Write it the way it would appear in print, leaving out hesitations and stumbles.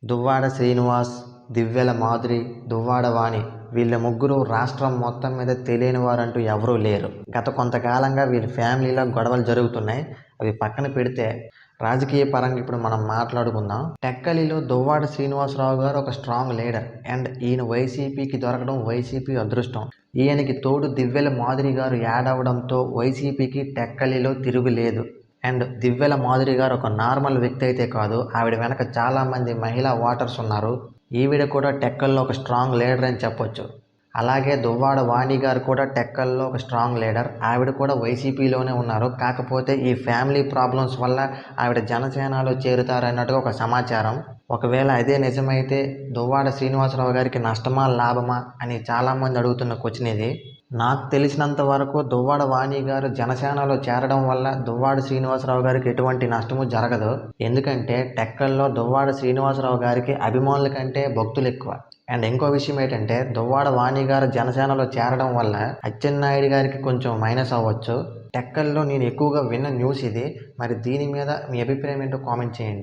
దువ్వాడ శ్రీనివాస్, దివ్యెల మాధురి, దువ్వాడ వాణి వీళ్ళ ముగ్గురు రాష్ట్రం మొత్తం మీద తెలియని వారంటూ ఎవరూ లేరు. గత కొంతకాలంగా వీళ్ళ ఫ్యామిలీలో గొడవలు జరుగుతున్నాయి. అవి పక్కన పెడితే రాజకీయ పరంగా ఇప్పుడు మనం మాట్లాడుకుందాం. టెక్కలిలో దువ్వాడ శ్రీనివాసరావు గారు ఒక స్ట్రాంగ్ లీడర్ అండ్ ఈయన వైసీపీకి దొరకడం వైసీపీ అదృష్టం. ఈయనకి తోడు దివ్యెల మాధురి గారు యాడ్ అవ్వడంతో వైసీపీకి టెక్కలిలో తిరుగులేదు. అండ్ దివ్యెల మాధురి గారు ఒక నార్మల్ వ్యక్తి అయితే కాదు, ఆవిడ వెనక చాలామంది మహిళా ఓటర్స్ ఉన్నారు. ఈవిడ కూడా టెక్కల్లో ఒక స్ట్రాంగ్ లీడర్ అని చెప్పొచ్చు. అలాగే దువ్వాడ వాణి గారు కూడా టెక్కల్లో ఒక స్ట్రాంగ్ లీడర్. ఆవిడ కూడా వైసీపీలోనే ఉన్నారు. కాకపోతే ఈ ఫ్యామిలీ ప్రాబ్లమ్స్ వల్ల ఆవిడ జనసేనలో చేరుతారన్నట్టుగా ఒక సమాచారం. ఒకవేళ అదే నిజమైతే దువ్వాడ శ్రీనివాసరావు గారికి నష్టమా లాభమా అని చాలామంది అడుగుతున్న క్వశ్చన్ ఇది. నాకు తెలిసినంత వరకు దువ్వాడ వాణి గారు జనసేనలో చేరడం వల్ల దువ్వాడ శ్రీనివాసరావు గారికి ఎటువంటి నష్టము జరగదు. ఎందుకంటే టెక్కల్లో దువ్వాడ శ్రీనివాసరావు గారికి అభిమానుల కంటే భక్తులు ఎక్కువ. అండ్ ఇంకో విషయం ఏంటంటే దువ్వాడ వాణి గారు జనసేనలో చేరడం వల్ల అచ్చెన్నాయుడు గారికి కొంచెం మైనస్ అవ్వచ్చు. టెక్కల్లో నేను ఎక్కువగా విన్న న్యూస్ ఇది. మరి దీని మీద మీ అభిప్రాయం ఏంటో కామెంట్ చేయండి.